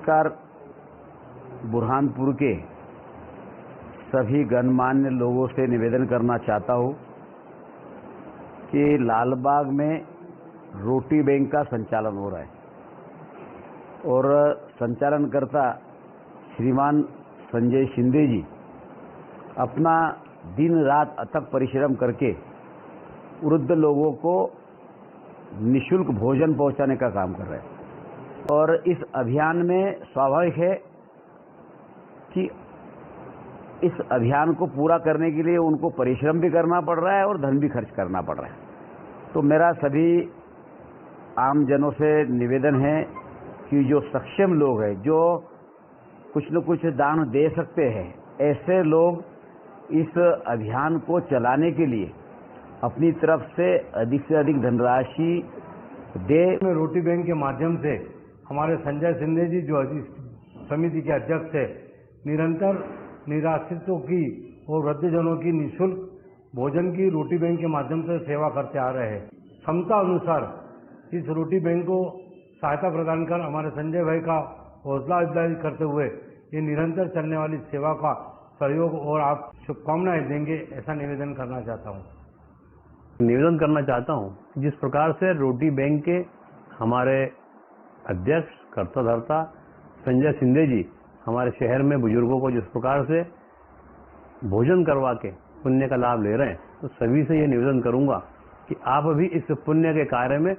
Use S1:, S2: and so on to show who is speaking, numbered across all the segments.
S1: नमस्कार। बुरहानपुर के सभी गणमान्य लोगों से निवेदन करना चाहता हूं कि लालबाग में रोटी बैंक का संचालन हो रहा है और संचालनकर्ता श्रीमान संजय शिंदे जी अपना दिन रात अथक परिश्रम करके वृद्ध लोगों को निःशुल्क भोजन पहुंचाने का काम कर रहे हैं। और इस अभियान में स्वाभाविक है कि इस अभियान को पूरा करने के लिए उनको परिश्रम भी करना पड़ रहा है और धन भी खर्च करना पड़ रहा है। तो मेरा सभी आमजनों से निवेदन है कि जो सक्षम लोग हैं, जो कुछ न कुछ दान दे सकते हैं, ऐसे लोग इस अभियान को चलाने के लिए अपनी तरफ से अधिक धनराशि दे।
S2: रोटी बैंक के माध्यम से हमारे संजय शिंदे जी जो समिति के अध्यक्ष है, निरंतर निराश्रितों की और वृद्धजनों की निःशुल्क भोजन की रोटी बैंक के माध्यम से सेवा करते आ रहे हैं। क्षमता अनुसार इस रोटी बैंक को सहायता प्रदान कर हमारे संजय भाई का हौसला अफजाई करते हुए ये निरंतर चलने वाली सेवा का सहयोग और आप शुभकामनाएं देंगे, ऐसा निवेदन करना चाहता हूं।
S3: निवेदन करना चाहता हूं जिस प्रकार से रोटी बैंक के हमारे अध्यक्ष कर्ताधर्ता संजय शिंदे जी हमारे शहर में बुजुर्गों को जिस प्रकार से भोजन करवा के पुण्य का लाभ ले रहे हैं, तो सभी से ये निवेदन करूंगा कि आप भी इस पुण्य के कार्य में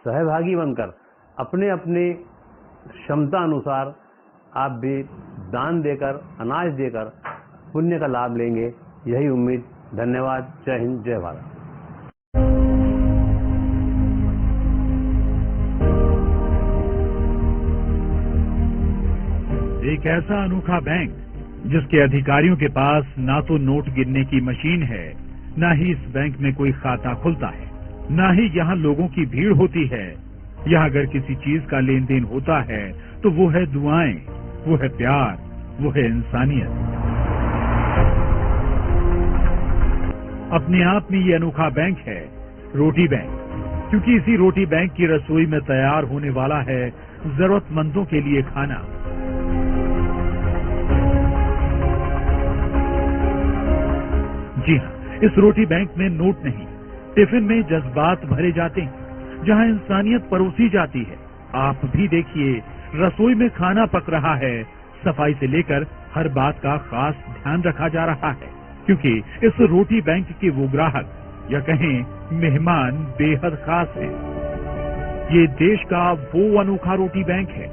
S3: सहभागी बनकर अपने अपनी क्षमता अनुसार आप भी दान देकर, अनाज देकर पुण्य का लाभ लेंगे। यही उम्मीद। धन्यवाद। जय हिंद, जय भारत।
S4: एक ऐसा अनोखा बैंक जिसके अधिकारियों के पास ना तो नोट गिनने की मशीन है, ना ही इस बैंक में कोई खाता खुलता है, ना ही यहाँ लोगों की भीड़ होती है। यहाँ अगर किसी चीज का लेन देन होता है तो वो है दुआएं, वो है प्यार, वो है इंसानियत। अपने आप में ये अनोखा बैंक है रोटी बैंक, क्योंकि इसी रोटी बैंक की रसोई में तैयार होने वाला है जरूरतमंदों के लिए खाना। जी हाँ, इस रोटी बैंक में नोट नहीं, टिफिन में जज्बात भरे जाते हैं, जहाँ इंसानियत परोसी जाती है। आप भी देखिए, रसोई में खाना पक रहा है, सफाई से लेकर हर बात का खास ध्यान रखा जा रहा है, क्योंकि इस रोटी बैंक के वो ग्राहक या कहें मेहमान बेहद खास हैं। ये देश का वो अनोखा रोटी बैंक है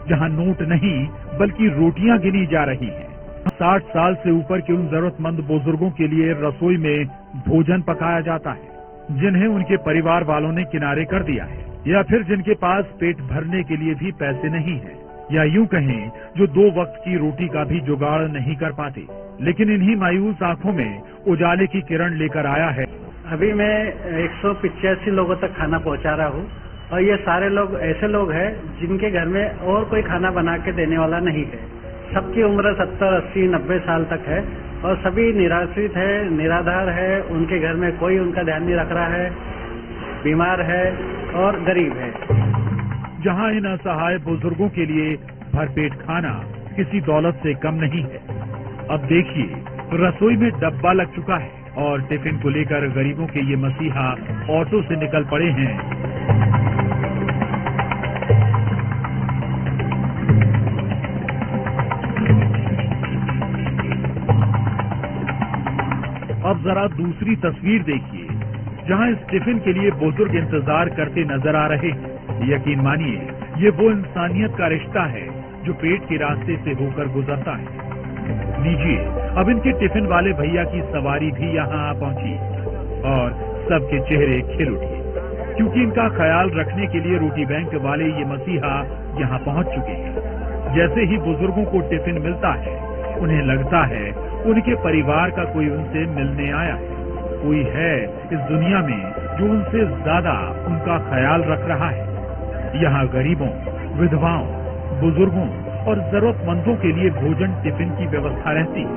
S4: जहाँ नोट नहीं बल्कि रोटियां गिनी जा रही हैं। 60 साल से ऊपर के उन जरूरतमंद बुजुर्गों के लिए रसोई में भोजन पकाया जाता है, जिन्हें उनके परिवार वालों ने किनारे कर दिया है, या फिर जिनके पास पेट भरने के लिए भी पैसे नहीं है, या यूं कहें जो 2 वक्त की रोटी का भी जुगाड़ नहीं कर पाते। लेकिन इन्हीं मायूस आंखों में उजाले की किरण लेकर आया है।
S5: अभी मैं 185 लोगों तक खाना पहुंचा रहा हूं, और ये सारे लोग ऐसे लोग हैं जिनके घर में और कोई खाना बना के देने वाला नहीं है। सबकी उम्र 70, 80, 90 साल तक है और सभी निराश्रित है, निराधार है। उनके घर में कोई उनका ध्यान नहीं रख रहा है, बीमार है और गरीब है।
S4: जहां इन असहाय बुजुर्गों के लिए भरपेट खाना किसी दौलत से कम नहीं है। अब देखिए, रसोई में डब्बा लग चुका है और टिफिन को लेकर गरीबों के ये मसीहा ऑटो से निकल पड़े हैं। अब जरा दूसरी तस्वीर देखिए, जहां इस टिफिन के लिए बुजुर्ग इंतजार करते नजर आ रहे हैं। यकीन मानिए, ये वो इंसानियत का रिश्ता है जो पेट के रास्ते से होकर गुजरता है। लीजिए, अब इनके टिफिन वाले भैया की सवारी भी यहाँ आ पहुंची और सबके चेहरे खिल उठे, क्योंकि इनका ख्याल रखने के लिए रोटी बैंक वाले ये मसीहा यहाँ पहुंच चुके हैं। जैसे ही बुजुर्गों को टिफिन मिलता है, उन्हें लगता है उनके परिवार का कोई उनसे मिलने आया है, कोई है इस दुनिया में जो उनसे ज्यादा उनका ख्याल रख रहा है। यहाँ गरीबों, विधवाओं, बुजुर्गों और जरूरतमंदों के लिए भोजन टिफिन की व्यवस्था रहती है।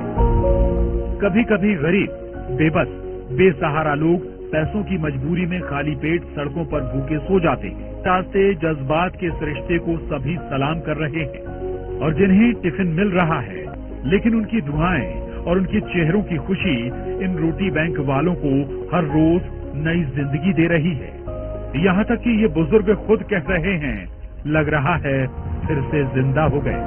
S4: कभी कभी गरीब, बेबस, बेसहारा लोग पैसों की मजबूरी में खाली पेट सड़कों पर भूखे सो जाते हैं। रास्ते जज्बात के इस रिश्ते को सभी सलाम कर रहे हैं। और जिन्हें टिफिन मिल रहा है, लेकिन उनकी दुआएं और उनके चेहरों की खुशी इन रोटी बैंक वालों को हर रोज नई जिंदगी दे रही है। यहाँ तक कि ये बुजुर्ग खुद कह रहे हैं, लग रहा है फिर से जिंदा हो गए।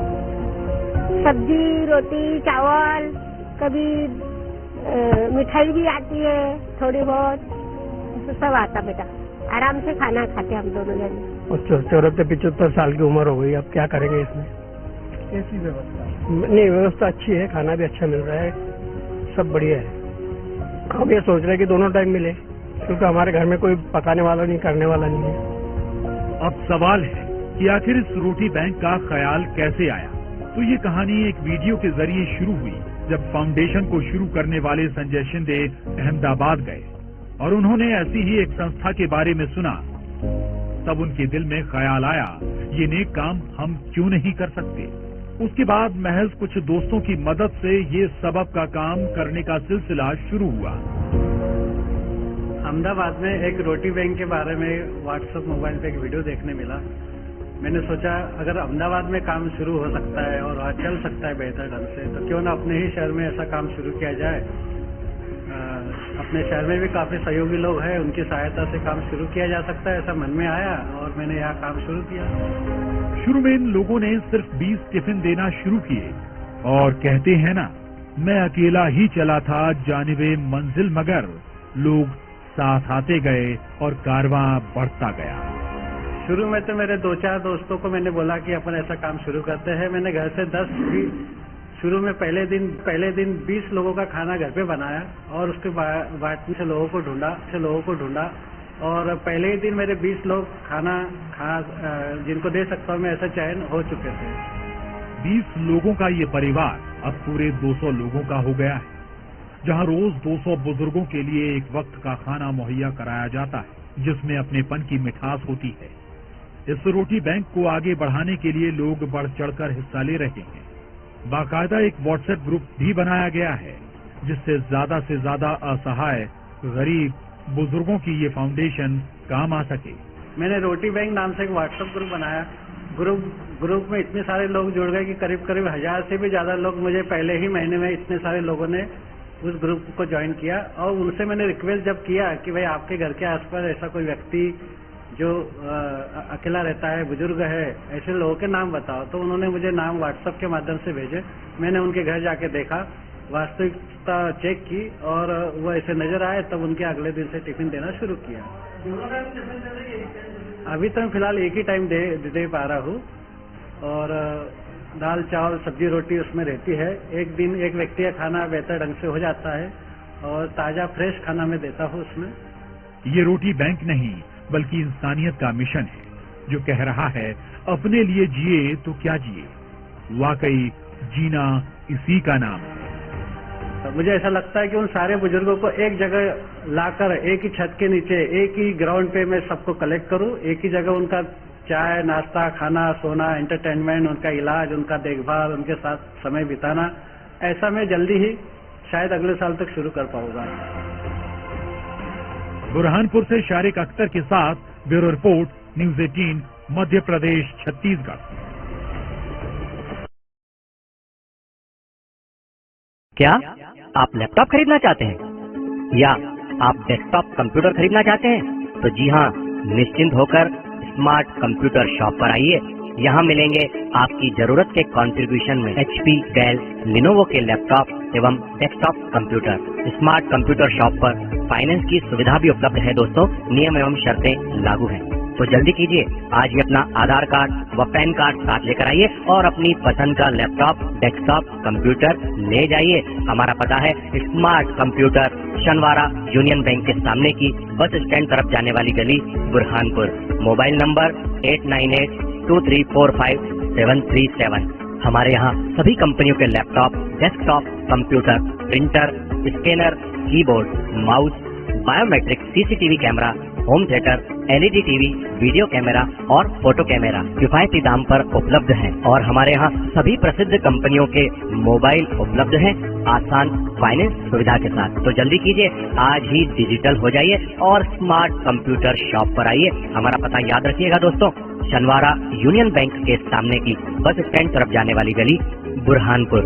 S6: सब्जी, रोटी, चावल, कभी मिठाई भी आती है, थोड़ी बहुत सब आता बेटा। आराम से खाना खाते हम दोनों जने।
S7: और 74-75 साल की उम्र हो गई, अब क्या करेंगे इसमें?
S5: कैसी व्यवस्था?
S7: नहीं, व्यवस्था अच्छी है, खाना भी अच्छा मिल रहा है, सब बढ़िया है। हम ये सोच रहे हैं कि दोनों टाइम मिले, क्योंकि हमारे घर में कोई पकाने वाला नहीं, करने वाला नहीं है।
S4: अब सवाल है कि आखिर इस रोटी बैंक का ख्याल कैसे आया? तो ये कहानी एक वीडियो के जरिए शुरू हुई, जब फाउंडेशन को शुरू करने वाले संजय शिंदे अहमदाबाद गए और उन्होंने ऐसी ही एक संस्था के बारे में सुना। तब उनके दिल में ख्याल आया, ये नेक काम हम क्यों नहीं कर सकते। उसके बाद महज कुछ दोस्तों की मदद से ये सबब का काम करने का सिलसिला शुरू हुआ।
S5: अहमदाबाद में एक रोटी बैंक के बारे में व्हाट्सएप मोबाइल पे एक वीडियो देखने मिला। मैंने सोचा अगर अहमदाबाद में काम शुरू हो सकता है और वहाँ चल सकता है बेहतर ढंग से, तो क्यों ना अपने ही शहर में ऐसा काम शुरू किया जाए। अपने शहर में भी काफी सहयोगी लोग हैं, उनकी सहायता से काम शुरू किया जा सकता है, ऐसा मन में आया और मैंने यहाँ काम शुरू किया।
S4: शुरू में इन लोगों ने सिर्फ 20 टिफिन देना शुरू किए और कहते हैं ना, मैं अकेला ही चला था जानिबे मंजिल, मगर लोग साथ आते गए और कारवां बढ़ता गया।
S5: शुरू में तो मेरे 2-4 दोस्तों को मैंने बोला कि अपन ऐसा काम शुरू करते हैं। मैंने घर से 10 भी शुरू में पहले दिन 20 लोगों का खाना घर पे बनाया और उसके बाद से लोगों को ढूंढा और पहले ही दिन मेरे 20 लोग खाना जिनको दे सकता हूँ मैं, ऐसा चयन हो चुके थे।
S4: 20 लोगों का ये परिवार अब पूरे 200 लोगों का हो गया है, जहाँ रोज 200 बुजुर्गों के लिए एक वक्त का खाना मुहैया कराया जाता है, जिसमें अपनेपन की मिठास होती है। इस रोटी बैंक को आगे बढ़ाने के लिए लोग बढ़ चढ़कर हिस्सा ले रहे हैं। बाकायदा एक व्हाट्सएप ग्रुप भी बनाया गया है, जिससे ज्यादा से ज्यादा असहाय, गरीब बुजुर्गों की ये फाउंडेशन काम आ सके।
S5: मैंने रोटी बैंक नाम से एक व्हाट्सएप ग्रुप बनाया। ग्रुप में इतने सारे लोग जुड़ गए कि करीब 1000 से भी ज्यादा लोग मुझे पहले ही महीने में इतने सारे लोगों ने उस ग्रुप को ज्वाइन किया। और उनसे मैंने रिक्वेस्ट जब किया कि भाई आपके घर के आसपास ऐसा कोई व्यक्ति जो अकेला रहता है, बुजुर्ग है, ऐसे लोगों के नाम बताओ, तो उन्होंने मुझे नाम व्हाट्सएप के माध्यम से भेजे। मैंने उनके घर जाके देखा, वास्तविकता चेक की और वो ऐसे नजर आए, तब उनके अगले दिन से टिफिन देना शुरू किया। अभी तो मैं फिलहाल एक ही टाइम दे पा रहा हूँ और दाल, चावल, सब्जी, रोटी उसमें रहती है। एक दिन एक व्यक्ति का खाना बेहतर ढंग से हो जाता है और ताजा फ्रेश खाना मैं देता हूँ उसमें।
S4: ये रोटी बैंक नहीं बल्कि इंसानियत का मिशन है, जो कह रहा है अपने लिए जिए तो क्या जिए। वाकई जीना इसी का नाम है।
S5: तो मुझे ऐसा लगता है कि उन सारे बुजुर्गों को एक जगह लाकर एक ही छत के नीचे, एक ही ग्राउंड पे मैं सबको कलेक्ट करूं, एक ही जगह उनका चाय, नाश्ता, खाना, सोना, एंटरटेनमेंट, उनका इलाज, उनका देखभाल, उनके साथ समय बिताना, ऐसा मैं जल्दी ही शायद अगले साल तक शुरू कर पाऊंगा।
S4: बुरहानपुर से शारिक अख्तर के साथ bureau report, news 18, Madhya Pradesh, Chhattisgarh.
S8: क्या आप लैपटॉप खरीदना चाहते हैं या आप डेस्कटॉप कंप्यूटर खरीदना चाहते हैं? तो जी हाँ, निश्चिंत होकर स्मार्ट कंप्यूटर शॉप पर आइए। यहाँ मिलेंगे आपकी जरूरत के कंट्रीब्यूशन में HP, डेल, लिनोवो के लैपटॉप एवं desktop computer. Smart computer shop पर फाइनेंस की सुविधा भी उपलब्ध है दोस्तों। नियम एवं शर्तें लागू हैं, तो जल्दी कीजिए, आज ही अपना आधार कार्ड व पैन कार्ड साथ लेकर आइए और अपनी पसंद का लैपटॉप, डेस्कटॉप कंप्यूटर ले जाइए। हमारा पता है स्मार्ट कंप्यूटर, शनवारा यूनियन बैंक के सामने की बस स्टैंड तरफ जाने वाली गली, बुरहानपुर। Mobile number 8982345737। हमारे यहाँ सभी कंपनियों के laptop, desktop computer, printer, scanner, keyboard, mouse, biometric CCTV camera, home theatre, LED TV, video camera और फोटो कैमरा किफायती दाम पर उपलब्ध हैं और हमारे यहाँ सभी प्रसिद्ध कंपनियों के मोबाइल उपलब्ध हैं आसान फाइनेंस सुविधा के साथ। तो जल्दी कीजिए, आज ही डिजिटल हो जाइए और स्मार्ट कंप्यूटर शॉप पर आइए। हमारा पता याद रखिएगा दोस्तों, शनवारा यूनियन बैंक के सामने की बस स्टैंड तरफ जाने वाली गली, बुरहानपुर।